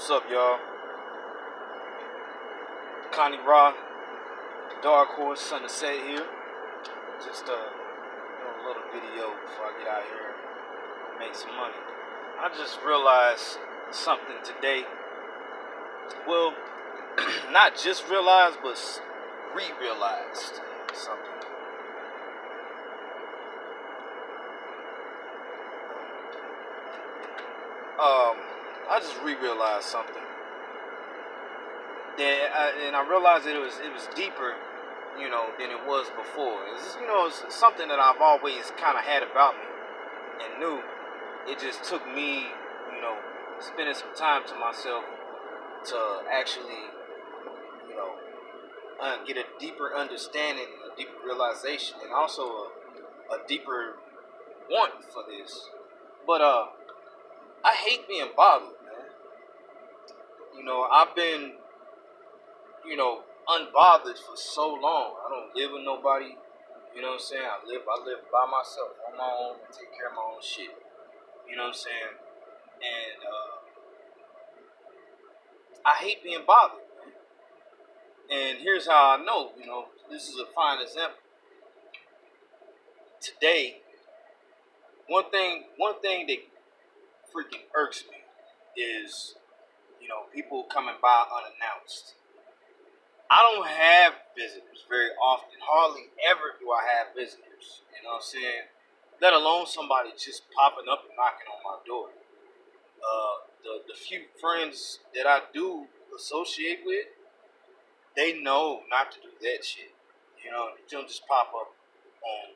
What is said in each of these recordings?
What's up, y'all? Connie Raw, Dark Horse, Sun to Set here. Just a little video before I get out here and make some money. I just realized something today. Well, not just realized, but re-realized something. I just re-realized something. And I realized that it was deeper, than it was before. It's something that I've always kind of had about me and knew. It just took me, spending some time to myself to actually, get a deeper understanding, a deeper realization, and also a deeper want for this. But I hate being bothered, man. I've been, unbothered for so long. I don't live with nobody. You know what I'm saying? I live by myself on my own and take care of my own shit. You know what I'm saying? And I hate being bothered, man. And here's how I know, this is a fine example. Today, one thing that freaking irks me is, people coming by unannounced. I don't have visitors very often. Hardly ever do I have visitors. You know what I'm saying? Let alone somebody just popping up and knocking on my door. The few friends that I do associate with, they know not to do that shit. You don't just pop up on,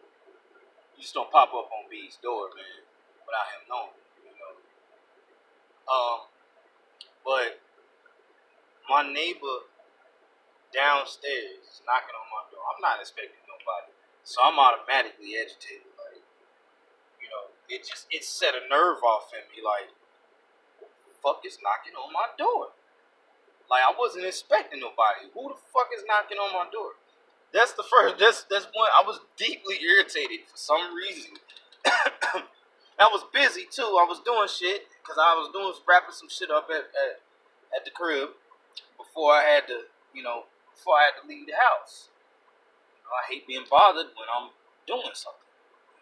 you just don't pop up on B's door, man, without him knowing. But my neighbor downstairs is knocking on my door. I'm not expecting nobody, so I'm automatically agitated. Like, it set a nerve off in me. Like, who the fuck is knocking on my door? Like, I wasn't expecting nobody. Who the fuck is knocking on my door? That's the first. That's one. I was deeply irritated for some reason. I was busy too. I was doing shit because I was wrapping some shit up at the crib before I had to, leave the house. I hate being bothered when I'm doing something.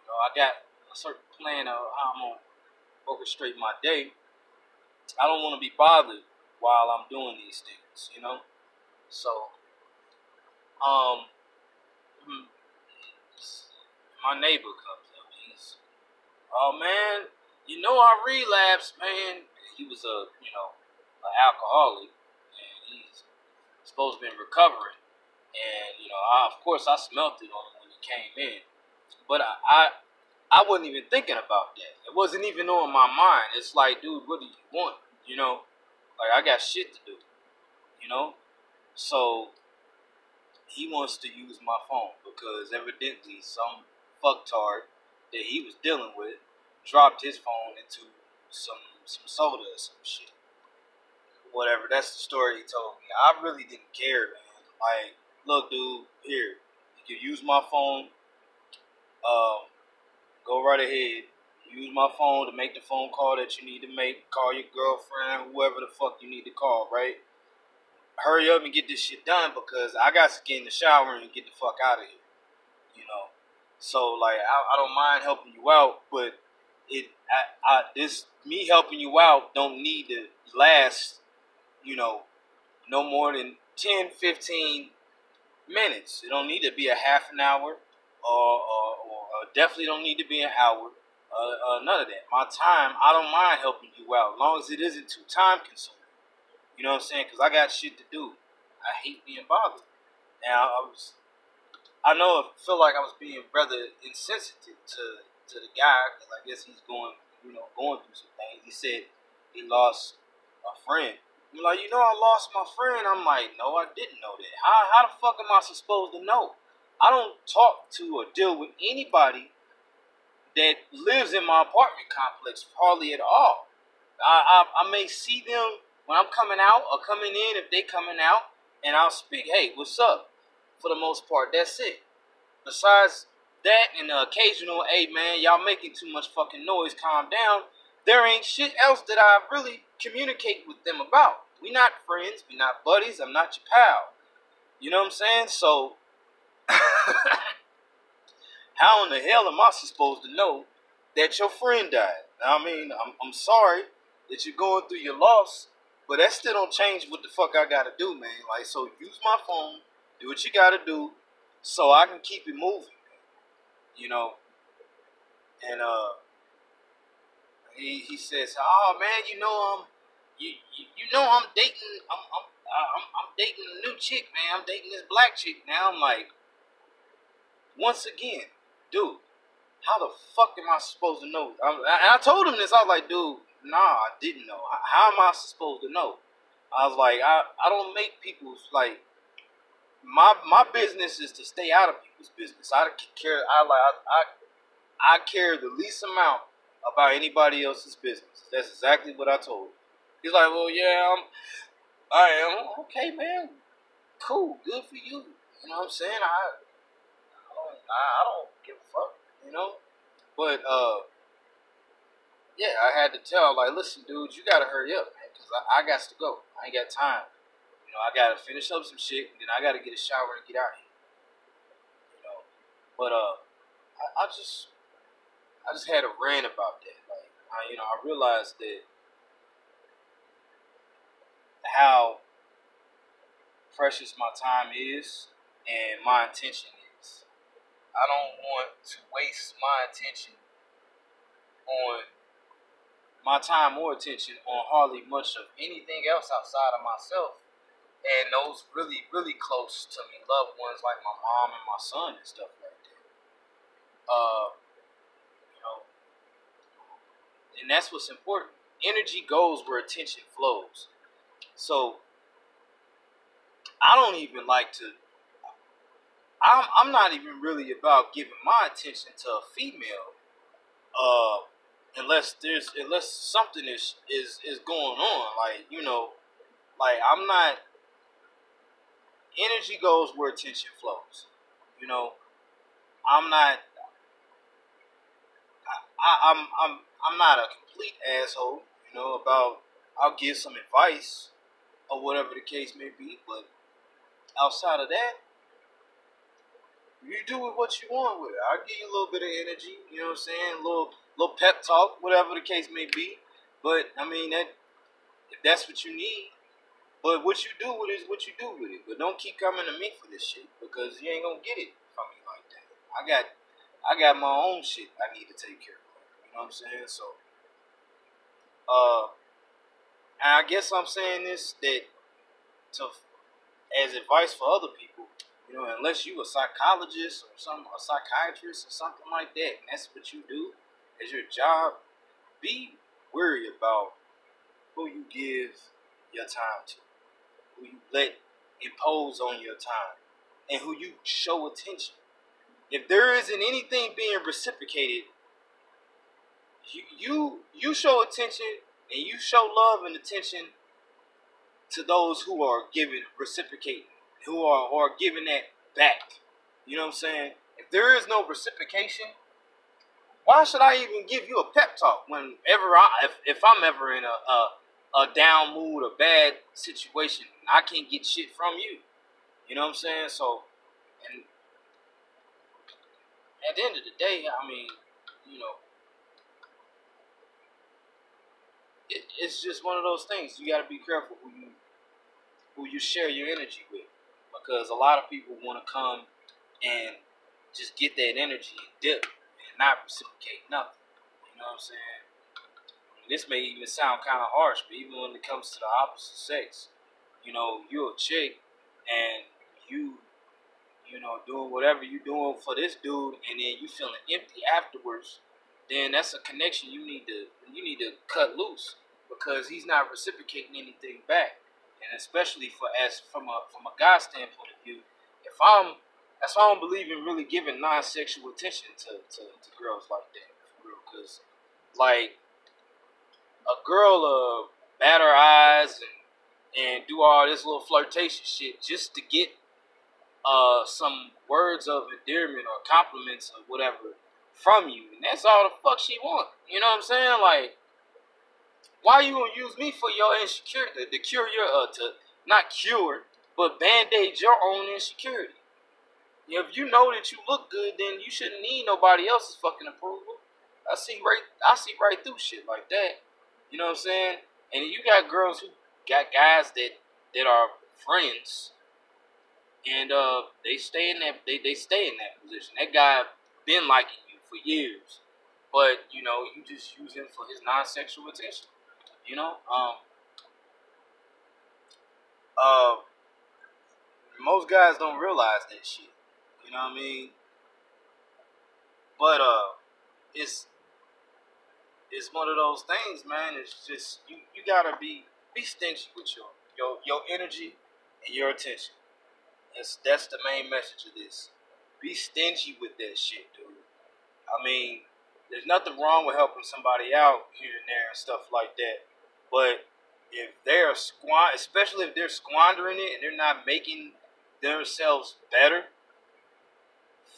I got a certain plan of how I'm gonna orchestrate my day. I don't want to be bothered while I'm doing these things. So, my neighbor comes up. Oh man, I relapsed, man. He was an alcoholic, and he's supposed to be recovering. And of course, I smelt it on him when he came in, but I wasn't even thinking about that. It wasn't even on my mind. It's like, dude, what do you want? Like, I got shit to do. So he wants to use my phone because evidently some fucktard that he was dealing with dropped his phone into some soda or some shit. Whatever, that's the story he told me. I really didn't care, man. Like, look, dude, here, you can use my phone. Go right ahead. Use my phone to make the phone call that you need to make. Call your girlfriend, whoever the fuck you need to call, right? Hurry up and get this shit done because I got to get in the shower and get the fuck out of here. So, like, I don't mind helping you out, but this me helping you out don't need to last, no more than 10, 15 minutes. It don't need to be a half an hour or definitely don't need to be an hour. None of that. My time, I don't mind helping you out as long as it isn't too time consuming. You know what I'm saying? Because I got shit to do. I hate being bothered. Now, I feel like I was being rather insensitive to the guy because I guess he's going through some things. He said he lost a friend. I'm like, I lost my friend. I'm like, no, I didn't know that. How the fuck am I supposed to know? I don't talk to or deal with anybody that lives in my apartment complex hardly at all. I may see them when I'm coming out or coming in if they coming out, and I'll speak, hey, what's up? For the most part, that's it. Besides that and the occasional, hey man, y'all making too much fucking noise, calm down. there ain't shit else that I really communicate with them about. We not friends, we not buddies, I'm not your pal. You know what I'm saying? So how in the hell am I supposed to know that your friend died? I mean, I'm sorry that you're going through your loss, but that still don't change what the fuck I gotta do, man. Like, so use my phone, do what you gotta do, so I can keep it moving, you know. And he says, "Oh man, you know I'm dating I'm dating a new chick, man. I'm dating this black chick now." I'm like, once again, dude, how the fuck am I supposed to know? And I told him this. I was like, dude, nah, I didn't know. How am I supposed to know? I was like, I don't make people's like my business is to stay out of people's business. I care the least amount about anybody else's business. That's exactly what I told him. He's like, well, yeah, I am. Okay, man, cool, good for you. You know what I'm saying? I don't give a fuck, you know. But yeah, I had to tell, like, listen, dude, you gotta hurry up, man, because I got to go. I ain't got time. You know, I gotta finish up some shit, and then I gotta get a shower and get out of here. You know, but I just had a rant about that. Like, I realized that how precious my time is and my attention is. I don't want to waste my attention on my time or attention on hardly much of anything else outside of myself and those really, really close to me loved ones like my mom and my son and stuff like that. You know, and that's what's important. Energy goes where attention flows. So I don't even like to. I'm not even really about giving my attention to a female, unless something is going on. Like, like I'm not. Energy goes where attention flows. You know, I'm not. I'm not a complete asshole. You know, about I'll give some advice or whatever the case may be, but outside of that, you do with what you want with it. I'll give you a little bit of energy, you know what I'm saying? A little pep talk, whatever the case may be. But I mean that if that's what you need. But what you do with it is what you do with it. But don't keep coming to me for this shit because you ain't gonna get it from me like that. I got my own shit I need to take care of. You know what I'm saying? So and I guess I'm saying this that to as advice for other people. You know, unless you a psychologist or a psychiatrist or something like that, and that's what you do as your job, be wary about who you give your time to, who you let impose on your time, and who you show attention. If there isn't anything being reciprocated, you show attention and you show love and attention to those who are reciprocating, who are giving that back. You know what I'm saying? If there is no reciprocation, why should I even give you a pep talk whenever if I'm ever in a down mood, a bad situation, I can't get shit from you. You know what I'm saying? So, and at the end of the day, I mean, you know, it's just one of those things. You got to be careful who you share your energy with, because a lot of people want to come and just get that energy and dip and not reciprocate nothing. You know what I'm saying? This may even sound kind of harsh, but even when it comes to the opposite sex, you know, you're a chick and you know, doing whatever you're doing for this dude, and then you feeling empty afterwards, then that's a connection you need to cut loose, because he's not reciprocating anything back. And especially from a guy standpoint of view, that's why I don't believe in really giving non-sexual attention to girls like that, for real. Because like a girl bat her eyes and do all this little flirtation shit just to get some words of endearment or compliments or whatever from you, and that's all the fuck she want. You know what I'm saying? Like, Why you gonna use me for your insecurity? To cure your to not cure, but band-aid your own insecurity. If you know that you look good, then you shouldn't need nobody else's fucking approval. I see right through shit like that. You know what I'm saying? And you got girls who got guys that are friends, and they stay in that position. That guy been liking you for years, but you know you just use him for his non-sexual attention. You know, uh, most guys don't realize that shit. You know what I mean? But it's one of those things, man. It's just you gotta be stingy with your energy and your attention. That's the main message of this. Be stingy with that shit, dude. I mean, there's nothing wrong with helping somebody out here and there and stuff like that. But if they're especially if they're squandering it and they're not making themselves better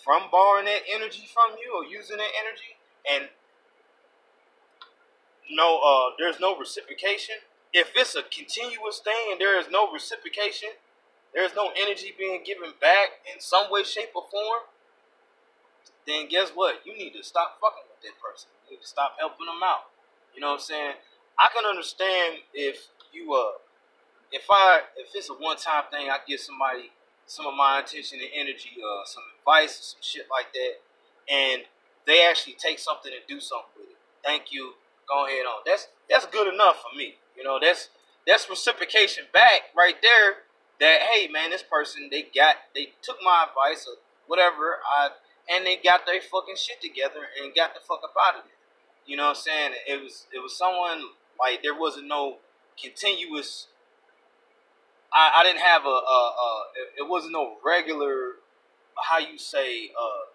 from borrowing that energy from you or using that energy, and there's no reciprocation. If it's a continuous thing and there is no reciprocation, there's no energy being given back in some way, shape, or form, then guess what? You need to stop fucking with that person. You need to stop helping them out. You know what I'm saying? I can understand if it's a one-time thing, I give somebody some of my attention and energy, some advice, or some shit like that, and they actually take something and do something with it. Thank you. Go ahead on. That's good enough for me. You know, that's reciprocation back right there. That hey man, this person they took my advice or whatever, and they got their fucking shit together and got the fuck up out of it. You know what I'm saying? It was someone like there wasn't no continuous. I didn't have it wasn't no regular how you say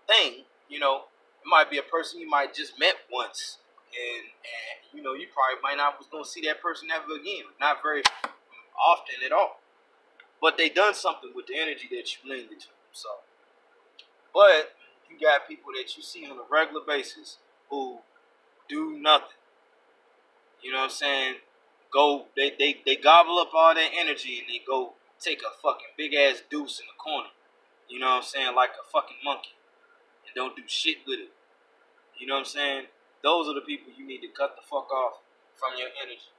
thing. You know, it might be a person you might just met once, and you know you probably might not was gonna see that person ever again, not very often at all. But they done something with the energy that you linked to. So, but you got people that you see on a regular basis who do nothing. You know what I'm saying? They gobble up all that energy and they go take a fucking big ass deuce in the corner. You know what I'm saying? Like a fucking monkey. And don't do shit with it. You know what I'm saying? Those are the people you need to cut the fuck off from your energy.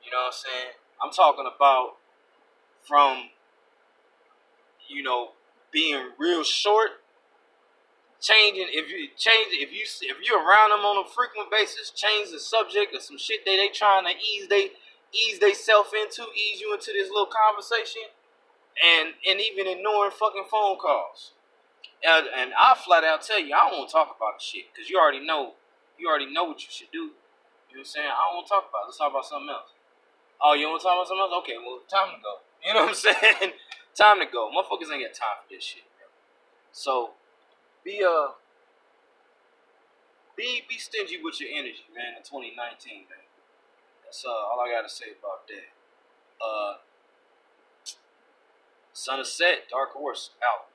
You know what I'm saying? I'm talking about from, you know, being real short, if you're around them on a frequent basis, change the subject or some shit they trying to ease you into this little conversation, and even ignoring fucking phone calls. And I'll flat out tell you, I don't want to talk about the shit because you already know what you should do. You know what I'm saying? I don't want to talk about it. Let's talk about something else. Oh, you want to talk about something else? Okay, well, time to go. You know what I'm saying? Time to go. Motherfuckers ain't got time for this shit, bro. So, be stingy with your energy, man, in 2019, man. That's all I gotta say about that. Sun is set, Dark Horse out.